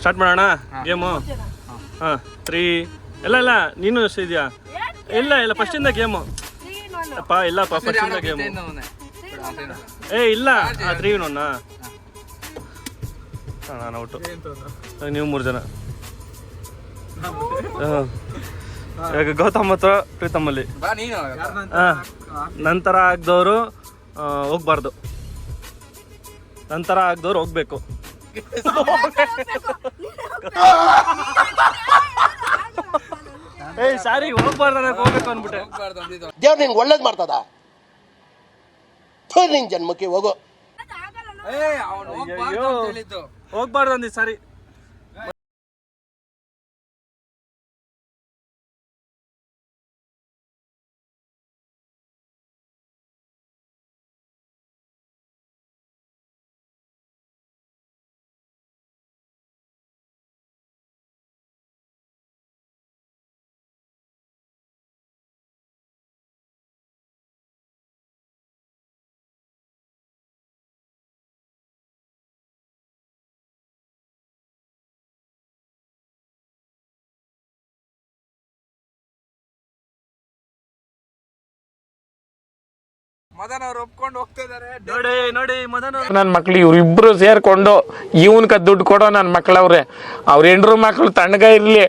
Start ಮಾಡೋಣ game. ಹಾಂ 3 ಇಲ್ಲ ನೀನು ಇದೆಯಾ? ಇಲ್ಲ ಫಸ್ಟಿಂದ ಗೇಮು ಅಪ್ಪ. ಇಲ್ಲಪ್ಪ ಫಸ್ಟಿಂದ ಗೇಮು. ಇಲ್ಲ 3 1 ನಾನು ಔಟು. ನೀವು 3 ಜನ. ಗೌತಮ್ ಹತ್ರ ಪ್ರೀತಮ್ಮಲ್ಲಿ. ನಂತರ ಆಗದವರು ಹೋಗ್ಬಾರ್ದು. ನಂತರ ಆಗದವ್ರು ಹೋಗ್ಬೇಕು. ಸಾರಿ ಹೋಗ್ಬಾರ್ದು ಹೋಗ್ಬೇಕು ಅಂದ್ಬಿಟ್ಟೆ. ದೇವ್ರು ನಿಂಗೆ ಒಳ್ಳೇದು ಮಾಡ್ತದ. ನಿನ್ ಜನ್ಮಕ್ಕೆ ಹೋಗೋ. ಹೋಗ್ಬಾರ್ದು ಅಂದಿ ಸಾರಿ. ಮದನ್ ಅವ್ರು ಒಪ್ಕೊಂಡು ಹೋಗ್ತಾ ಇದಾರೆ. ನೋಡಿ ಮದನ್ ನನ್ನ ಮಕ್ಳು ಇವ್ರಿಬ್ರು ಸೇರ್ಕೊಂಡು ಇವನ್ಕ ದುಡ್ಡು ಕೊಡೋ ನನ್ನ ಮಕ್ಳವ್ರೆ. ಅವ್ರ ಹೆಂಡ್ರು ಮಕ್ಳು ತಣ್ಣಗ ಇರ್ಲಿ.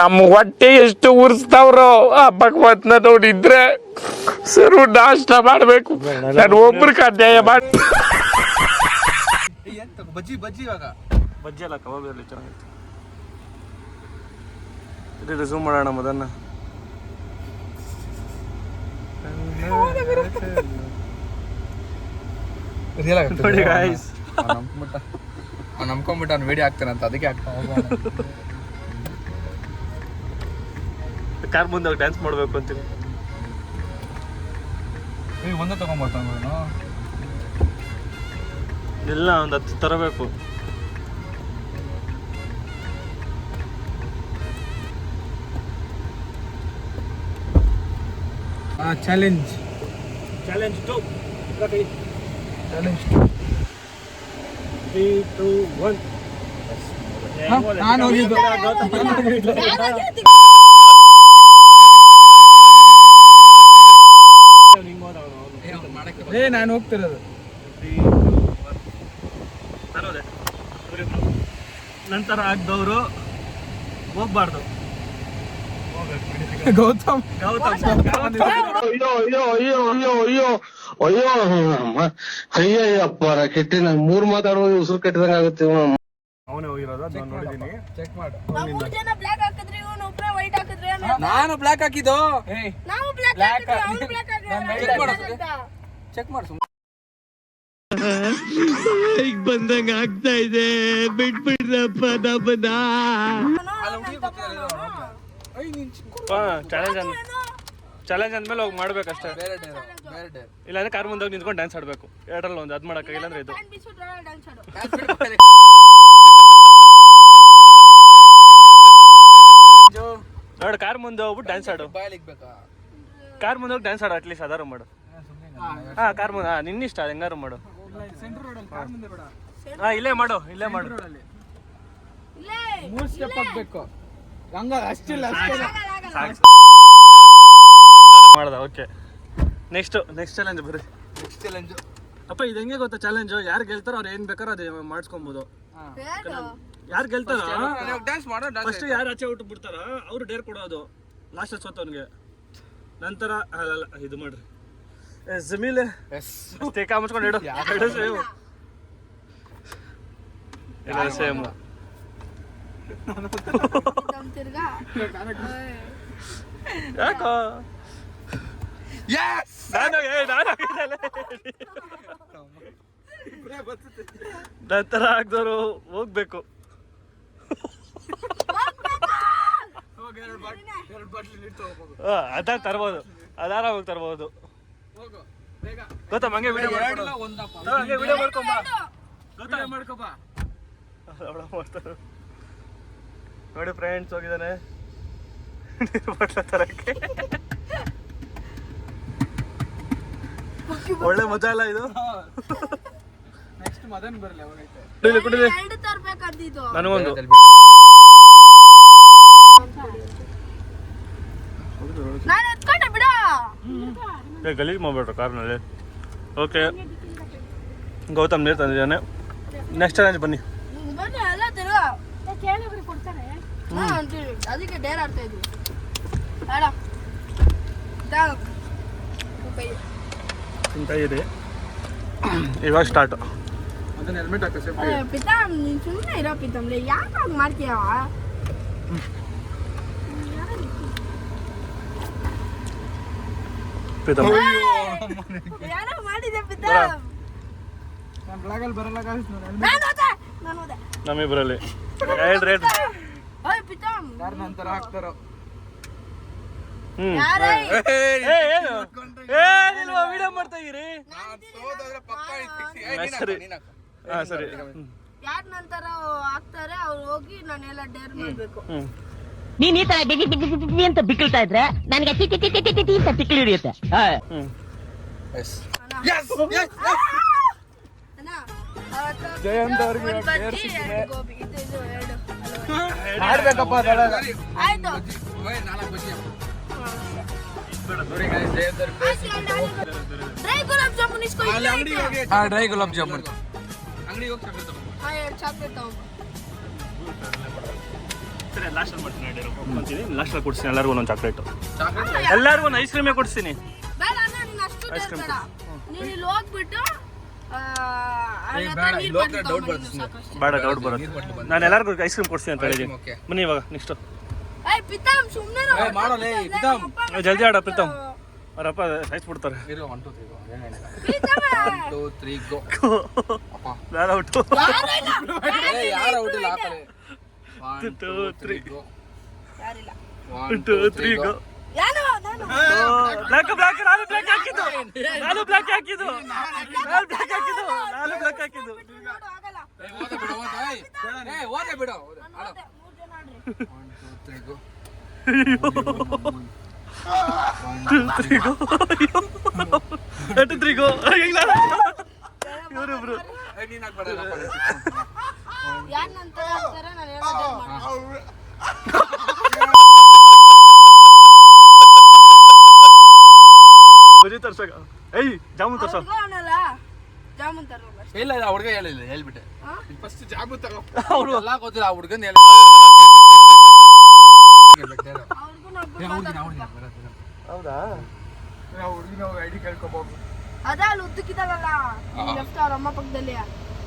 ನಮ್ಮ ಹೊಟ್ಟೆ ಎಷ್ಟು ಉರ್ಸ್ತಾವ್ರೋ ಆ ಭಗವತ್ನ ನೋಡಿದ್ರೆ ಸರು ನಾಷ್ಟ ಮಾಡ್ಬೇಕು. ನಾನು ಒಬ್ರಿಗೆ ಅನ್ಯಾಯ ಮಾಡಿ ಬಜ್ಜಿ ಇವಾಗ ಬಜ್ಜಿ ಅಲ್ಲ ಕಬಾಬ್ ಇರಲಿ ಚೆನ್ನಾಗಿತ್ತು. ಝೂಮ್ ಮಾಡೋಣ ಮದನ್ನ. ನೋಡಿ ಗಾಯ್ಸ್, ನಂಬ್ಕೊಂಡ್ಬಿಟ್ಟು ಅವ್ನು ವಿಡಿಯೋ ಹಾಕ್ತಾನಂತ ಅದಕ್ಕೆ ಹಾಕ್ತಾ. ಕಾರ್ ಮುಂದೆ ಡ್ಯಾನ್ಸ್ ಮಾಡ್ಬೇಕು ಅಂತೀನಿ. ಒಂದೇ ತಗೊಂಡ್ಬರ್ತಾನ ಇಲ್ಲ, ಒಂದು 10 ತರಬೇಕು. Challenge 2 challenge 3 2 1. ನಾನು ಹೋಗಿದ್ದು ನಾನು ಹೋಗ್ತಿರೋದು. ನಂತರ ಆಗದವರು ಹೋಗ್ಬಾರ್ದು. ಗೌತಮ್ ಅಯ್ಯಪ್ಪ ಕೆಟ್ಟಿ ನಂಗೆ 3 ಮಾತಾಡೋದು ಉಸಿರು ಕಟ್ಟಿದಂಗ ಆಗುತ್ತೆ. ಅವನೇ ಹೋಗಿರೋದು, ನಾನು ನೋಡಿದೀನಿ. ಚೆಕ್ ಮಾಡು. ನಾನು ಬ್ಲಾಕ್ ಹಾಕಿದ್ದು. ಚೆಕ್ ಮಾಡು. ಬಂದಂಗ ಆಗ್ತಾ ಇದೆ. ಬಿಟ್ಬಿಡ್ರಪ್ಪ ನಮ್ಮನ್ನ. ಚಾಲೆಂಜ್ ಅಂದ್ಮೇಲೆ ಹೋಗಿ ಮಾಡ್ಬೇಕಷ್ಟೇ. ಬೇರೆ ಡೇ ಇಲ್ಲಾಂದ್ರೆ ಕಾರ್ ಮುಂದೆ ಹೋಗಿ ನಿಂತ್ಕೊಂಡು ಡ್ಯಾನ್ಸ್ ಆಡ್ಬೇಕು. ಎರಡರಲ್ಲಿ ಒಂದು. ಅದು ಮಾಡೋಕ್ಕಾಗಿಲ್ಲ ಅಂದ್ರೆ ಇದು. ನೋಡಿ, ಕಾರ್ ಮುಂದೆ ಹೋಗ್ಬಿಟ್ಟು ಡ್ಯಾನ್ಸ್ ಆಡು. ಕಾರ್ ಮುಂದೆ ಹೋಗಿ ಡ್ಯಾನ್ಸ್ ಆಡು. ಅಟ್ಲೀಸ್ಟ್ ಅದಾರು ಮಾಡು. ಕಾರ್ ಮುಂದೆ ನಿನ್ನಿಷ್ಟ, ಹೆಂಗಾರು ಮಾಡು. ಇಲ್ಲೇ ಮಾಡು. 3 ಸ್ಟೆಪ್ ಹಾಕ್ಬೇಕು. ಹಂಗ ಅಷ್ಟಿಲ್ಲ ಮಾಡ್ದ. ಓಕೆ, ನೆಕ್ಸ್ಟ್ ಚಾಲೆಂಜ್ ಬರ್ರಿ. ನೆಕ್ಸ್ಟ್ ಚಾಲೆಂಜ್ ಅಪ್ಪ, ಇದು ಹೆಂಗೆ ಗೊತ್ತಾ ಚಾಲೆಂಜ್? ಯಾರು ಗೆಲ್ತಾರೋ ಅವ್ರು ಏನ್ ಬೇಕಾರೋ ಅದು ಮಾಡಿಸ್ಕೊಬೋದು. ಯಾರು ಗೆಲ್ತಾರೋ ಡ್ಯಾನ್ಸ್ ಮಾಡೋ. ಫಸ್ಟ್ ಯಾರು ಆಚೆ ಔಟ್ ಬಿಡ್ತಾರ ಅವ್ರು ಡೇರ್ ಕೊಡೋದು ಲಾಸ್ಟ್ ಸೋತವನ್ಗೆ. ನಂತರ ಇದು ಮಾಡ್ರಿ. ಜಮೀಲ್ ಸ್ಟೇಕ ಮುಚ್ಕೊಂಡು ಇಡು. ಸೇಮ್ ಯಾಕೋ ನಂತರ ಆಗದವರು ಹೋಗ್ಬೇಕು. ಅದ ತರ್ಬೋದು, ಅದಾರಾಗಿ ತರ್ಬೋದು. ಗೊತ್ತಾ? ಹಂಗೆ ವಿಡಿಯೋ ಮಾಡ್ಕೊಬ. ನೋಡಿ ಫ್ರೆಂಡ್ಸ್, ಹೋಗಿದ್ದಾನೆ ನೀರು ಬಾಟ್ಲ ತರಕ್ಕೆ. ಒಳ್ಳೆ ಮಜಾ ಅಲ್ಲ ಇದು? ಮದನ್ ಬರಲಿ ಅವನೈತೆ ಕುಡಿಲಿ ಎರಡು ತರ್ಬೇಕಂದಿದ್ದು. ನನಗೊಂದು ನಾನು ಎತ್ಕೊಂಡೆ ಬಿಡ. ಗಲೀಜ್ ಮಾಡ್ಬೇಡ್ರಿ ಕಾರ್ನಲ್ಲಿ. ಓಕೆ ಗೌತಮ್ ನೀರು ತಂದಿದ್ದಾನೆ. ನೆಕ್ಸ್ಟ್ ಚಾಲೆಂಜ್ ಬನ್ನಿ. ಬನ್ನಿ ಎಲ್ಲ ತಿರ್ಗಾ ಕೇಳಿದ್ರೆ ಕೊಡ್ತಾರೆ. ಅಂತೀವಿ ಅದಕ್ಕೆ ಡೇರ್ ಆಡ್ತಾ ಇದ್ವಿ. ಬೇಡ ತಿಂತ ಇದೆ. ಇವಾಗ ಸ್ಟಾರ್ಟ್. ಅದನ್ನ ಹೆಲ್ಮೆಟ್ ಹಾಕ ಸೇಫ್ಟಿ. ಪಿತಾಮ್ ನೀನ್ ಸುಮ್ಮನೆ ಇರೋ ಪಿತಾಮ್ಲೆ ಯಾಕೆ ಹಾಗೆ ಮಾಡ್ತೀಯ? ಯಾರೋ ಮಾಡಿದೆ ಪಿತಾಮ್. ನಾನು ಬ್ಲಾಗಲ್ಲಿ ಬರಲ್ಲ ಗಾಯ್ಸ್. ನಾನು ಹೋದೆ. ನಮ್ಮಿಬ್ಬರಲ್ಲಿ ಹೇಳ್ರಿ ಓಯ್ ಪಿತಾಮ್ ಯಾರು ನಂತರ ಹಾಕ್ತಾರೋ. ಯಾರೇ ವಿಡಿಯೋ ಮಾಡ್ತಾ ಇದೀರಿ. ಸರಿ ಯಾರ ನಂತರ ಹಾಕ್ತಾರೆ ಅವ್ರು ಹೋಗಿ ನಾನೆಲ್ಲ ಡೇರ್ ಮಾಡ್ಬೇಕು. ನೀನ್ ಈ ತರ ಬಿಗಿ ಬಿಗಿ ಬಿಗಿ ಅಂತ ಬಿಕ್ಕಳ್ತಾ ಇದ್ರೆ ನನಗೆ T T T T T T ಅಂತ ತಿಕ್ಕಿ ಹಿಡಿಯುತ್ತೆ. ಜಯಂತ್ ಅವ್ರಿಗೆ ಗೋಬಿ ಇದು ಎರಡು ಮಾಡ್ಬೇಕಪ್ಪ. ಆಯ್ತು. ಡ್ರೈ ಗುಲಾಬ್ ಜಾಮೂನ್ ಇಸ್ಕೊ. ಡ್ರೈ ಗುಲಾಬ್ ಜಾಮೂನ್ ಅಂಗಡಿಗೆ ಹೋಗಿ ಚಾಕ್ಲೇಟ್ ತಗೋ. ಎರಡು ಚಾಕ್ಲೇಟ್ ತಗೊಂಡು ಸರಿ ಲಾಸ್ಟಲ್ಲಿ ಮಾಡ್ತೀನಿ. ಲಾಸ್ಟಲ್ಲಿ ಕೊಡ್ತೀನಿ ಎಲ್ಲರಿಗೂ ಒಂದೊಂದು ಚಾಕ್ಲೇಟು. ಚಾಕ್ಲೇಟ್ ಎಲ್ಲರಿಗೂ ಒಂದು ಐಸ್ ಕ್ರೀಮೇ ಕೊಡ್ತೀನಿ. ಬೇಡ ಅಣ್ಣ ನೀನು ಅಷ್ಟು Ice cream ಬೇಡ. ನೀನು ಇಲ್ಲಿ ಹೋಗ್ಬಿಟ್ಟು ಬೇಡ ಡೌಟ್ ಬರುತ್ತೆ. ನಾನು ಎಲ್ಲರಿಗೂ ಐಸ್ ಕ್ರೀಮ್ ಕೊಡ್ತೀನಿ ಅಂತ ಹೇಳಿದ್ದೀನಿ. ಬನ್ನಿ ಇವಾಗ ನೆಕ್ಸ್ಟ್. ಏಯ್ ಪಿತಾಮ್ ಸುಮ್ಮನೆ ಮಾಡೋಲ್ಲ ಪಿತಾಮ್. ಜಲ್ದಿ ಆಡ ಪ್ರೀತಮ್. ಅವರಪ್ಪ ಸಾಯಿಸ್ಬಿಡ್ತಾರೆ. ಇರು 1 2 3 ಗೋ. ಪಿತಾಮ್ 1 2 3 ಗೋ. ಅಪ್ಪ ನಾನು ಔಟು. ಯಾರು ಔಟ್ ಇಲ್ಲ ಹಾಕಲಿ. 1 2 3 ಗೋ. ಯಾರಿಲ್ಲ. 1 2 3 ಗೋ. ನಾನು ಬ್ಲಾಕ್ ನಾನು ಬ್ಲಾಕ್ ಹಾಕಿದ್ದು. ನಾನು ಬ್ಲಾಕ್ ಹಾಕಿದ್ದು. ನೋಡು ಆಗಲ್ಲ. ಓದೆ ಬಿಡು ಓದೆ ಬಿಡು. ನಾನು ಹೋದೆ. 3 ಜನ ಆಡ್ರಿ. 1 2 3 ಗೋ. 1 2 3 ಗೋ. ಇವರಿಬ್ರು ನೀನು ಹಾಕ್ಬೇಡ. ಯಾರ್ ನಂತರ ಹಾಕ್ತಾರೆ ನಾನು ಹೇಳೋದು ಬರೀ ತರ್ಸಕ. ಏಯ್ ಜಾಮೂನ್ ತರ್ಸ. ಅನ್ನಲ್ಲ ಜಾಮೂನ್ ತರ್ಬೇಕು. ಇಲ್ಲ ಇಲ್ಲ ಹುಡುಗ ಹೇಳಿಲ್ಲ ಹೇಳ್ಬಿಟ್ಟೆ. ಫಸ್ಟ್ ಜಾಮೂನ್ ತಗೋ. ಅವರು ಎಲ್ಲ ಗೊತ್ತಿಲ್ಲ ಆ ಹುಡುಗನ ಹೇಳ. ಹೌದಾ? ಹುಡುಗಿನ ಐಡಿ ಕೇಳ್ಕೊಬೋದು. ಅದ ಅಲ್ಲಿ ಉದ್ದಕ್ಕಿದ್ದಾಳಲ್ಲ ಲೆಫ್ಟ್ ಅವ್ರ ಅಮ್ಮ ಪಕ್ಕದಲ್ಲಿ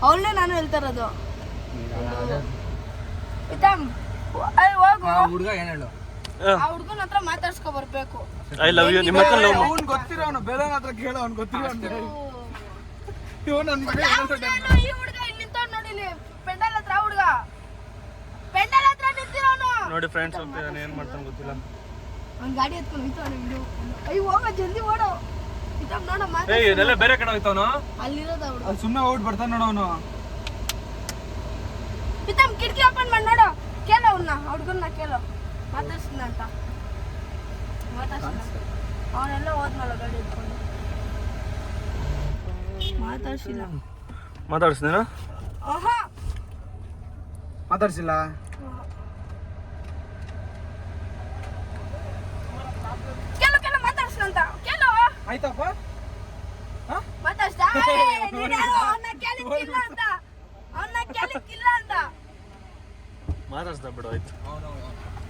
ಅವಳನ್ನೇ ನಾನು ಹೇಳ್ತಾ ಇರೋದು. ಪಿತಾಮ್ ಹೋಗು. ಹುಡುಗ ಏನ್ ಹೇಳು. ಆ ಹುಡ್ಗನ ಹತ್ರ ಮಾತಾಡ್ಸ್ಕೊ ಬರ್ಬೇಕು. I love you. ನಿಮ್ಮ ಹತ್ರ ಲವ್. ಅವ್ನು ಗೊತ್ತಿರೋನು ಬೇರೆ ಹತ್ರ ಕೇಳು. ಅವ್ನು ಗೊತ್ತಿರೋನು. ಇವನು ನನ್ನ ಮಗ ಈ ಹುಡ್ಗ ಇಲ್ಲಿ ನಿಂತವ್ನು ನೋಡಿ ಇಲ್ಲಿ ಪೆಂಡಲ್ ಹತ್ರ. ಹುಡ್ಗ ಪೆಂಡಲ್ ಹತ್ರ ನಿಂತಿರೋನು ನೋಡಿ ಫ್ರೆಂಡ್ಸ್ ಹೋಗ್ತಿದ್ದಾನೆ. ಏನ್ ಮಾಡ್ತಾನೆ ಗೊತ್ತಿಲ್ಲ. ಅವ್ನು ಗಾಡಿ ಎತ್ಕೊಂಡು ನಿಂತವನು ವಿಡಿಯೋ. ಅಯ್ಯೋ ಹೋಗ ಜಲ್ದಿ ಓಡು. ಪಿತಾಮ್ ನೋಡ ಏಯ್ ಇದೆಲ್ಲ ಬೇರೆ ಕಡೆ ಹೋಯ್ತವನು. ಅಲ್ಲಿರೋದ ಹುಡ್ಗ. ಅಲ್ಲಿ ಸುಮ್ಮನೆ ಔಟ್ ಬರ್ತಾನೆ ನೋಡು ಅವನು. ಪಿತಾಮ್ ಕಿಟಕಿ ಓಪನ್ ಮಾಡಿ ನೋಡು. ಕೇಳು ಅವ್ನ ಹುಡ್ಗನ್ನ ಕೇಳು ಮಾತಾಡ್ಸಿದ್ನ ಅಂತ. ಮಾತಾಡ್ಸಿಲ್ಲ ಅವನೆಲ್ಲ ಹೋದ್ನಲ್ಲ ಗಾಡಿ ಎತ್ಕೊಂಡು. ಮಾತಾಡ್ಸಿಲ್ಲ. ಮಾತಾಡಿಸ್ದೇನಾ? ಆಹಾ ಮಾತಾಡ್ಸಿಲ್ಲ. ಕೇಳು ಕೇಳು ಮಾತಾಡ್ಸಿನಂತ ಕೇಳು. ಆಯ್ತಪ್ಪ. ಮಾತಾಡ್ಸ್ತಾ ಅವನ್ನ ಕೇಳಿಕ್ಕಿಲ್ಲ ಅಂತ. ಅವನ್ನ ಕೇಳಿಕ್ಕಿಲ್ಲ ಅಂತ ಮಾತಾಡ್ಸ್ದ ಬಿಡು ಆಯ್ತು.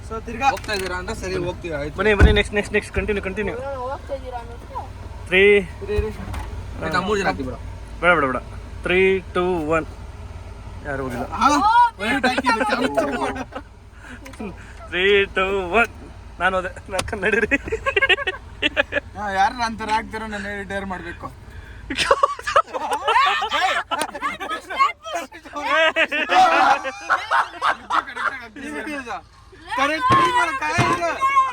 ಸೊ ತಿರ್ಗಾ ಹೋಗ್ತಾ ಇದೀರಾ ಅಂತ ಸರಿ ಹೋಗ್ತೀವಿ. ಆಯ್ತು ಬನ್ನಿ ನೆಕ್ಸ್ಟ್ ಕಂಟಿನ್ಯೂ. ಹೋಗ್ತಾ ಇದ್ದೀರಾ ಅನ್ನೋದು 3 ನಾವು 3 ಜನ ಆಗ್ತೀವಿ ಬಿಡು. ಬೇಡ 3 2 1. ಯಾರು ಹೋಗಿಲ್ಲ. 3 2 1. ನಾನು ಹೋದೆ. ನಡೀರಿ. ಯಾರು ನಂತರ ಆಗ್ತಾರೋ ನಾನು ಹೇಳಿ ಡೇರ್ ಮಾಡ್ಬೇಕು. ಕರೆಕ್ಟ್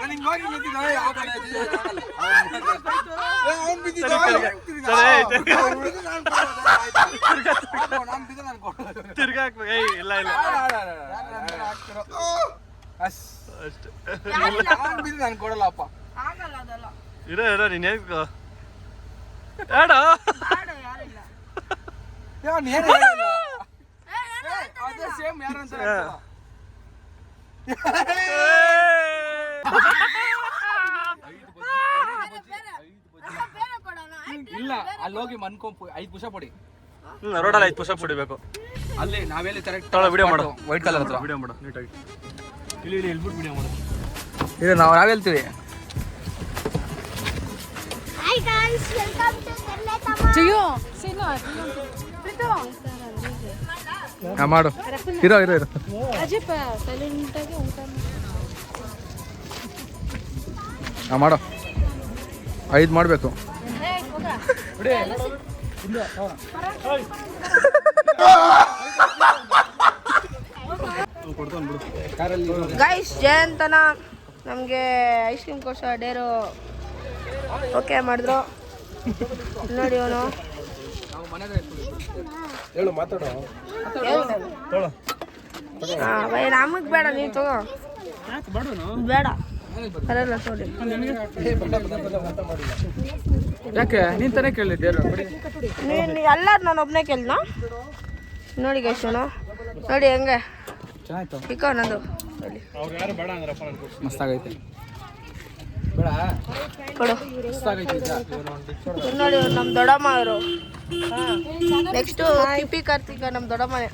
ನಾನು ಹಿಂಗೆ ಹೋಗಿ ನಿಂತಿದ್ದೆ. ಯಾವ ಕಡೆ ಅವ್ನು ಬಿದ್ದಿದ್ದ. ತಿರ್ಗಾ ಹಾಕ್ಬೇಕು. ಏಯ್ ಇಲ್ಲ ಅಷ್ಟೇ. ನಾನು ಕೊಡಲ್ಲಪ್ಪ. ಆಗಲ್ಲ ಅದೆಲ್ಲ. ಇರೋ ನೀನು ಹೇಗೋ ಆಡ. ಆಡ ಯಾರಿಲ್ಲ. ಅದೇ ಸೇಮ್ ಯಾರಂತ ಬೇರೆ ಕೊಡೋಣ ಇಲ್ಲ ಅಲ್ಲಿ ಹೋಗಿ ಮನ್ಕೊಂಪು 5 ಪುಷ ಪಡಿ ರೋಡಲ್ಲಿ 5 ಪುಷಪ್ ಹೊಡಿಬೇಕು. ಅಲ್ಲಿ ನಾವೆಲ್ಲಿ ಕರೆಕ್ಟ್ ತಗೊಳ್ಳ ವಿಡಿಯೋ ಮಾಡು. ವೈಟ್ ಕಲರ್ ಹತ್ರ ವಿಡಿಯೋ ಮಾಡು ನೀಟಾಗಿ. ಇಲ್ಲಿ ಎಲ್ಬಿಟ್ಟು ವಿಡಿಯೋ ಮಾಡು. ಇದು ನಾವು ಹೇಳ್ತೀವಿ ಹಾಯ್ ಗಾಯ್ಸ್ ವೆಲ್ಕಮ್ ಟು ಸರ್ಲೆ ತಮ್ಮ ಜಿಯೋ ಮಾಡು ಇರೋ ಅಜಯಪ್ಪ ಸೈಲೆಂಟ್ ಆಗಿ ಊಟ ಮಾಡೋ 5 ಮಾಡಬೇಕು. ಗೈಸ್ ಜಯಂತನ ನಮಗೆ ಐಸ್ ಕ್ರೀಮ್ ಕೋಶ ಡೇರು ಓಕೆ ಮಾಡಿದ್ರು ನೋಡಿ ಅವನು ನಮಗೆ ಬೇಡ ನೀವು ತಗೋ ಬೇಡ ಬರಲ್ಲ ನೋಡಿ ಯಾಕೆ ನೀನ್ ತಾನೇ ಕೇಳಿದ್ದೆ ನೀನು ಎಲ್ಲರೂ ನಾನು ಒಬ್ಬನೇ ಕೇಳಿದ್ನ ನೋಡಿ ಗೈಸ್ ನೋಡಿ ಹೆಂಗೆ ಚೆನ್ನಾಯ್ತು ಇಕ್ಕೋ ನಂದು ಅವ್ರು ಯಾರು ಬೇಡ ಅಂದ್ರಪ್ಪ ನಾನು ಮಸ್ತಾಗೈತೆ ಬೇಡ ಕೊಡು ಮಸ್ತಾಗೈತೆ ನೋಡಿ ಇವ್ರು ನಮ್ಮ ದೊಡ್ಡಮ್ಮ ಅವರು ನೆಕ್ಸ್ಟು ಕಿಪಿ ಕಾರ್ತಿಕ ನಮ್ಮ ದೊಡ್ಡಮ್ಮನೆ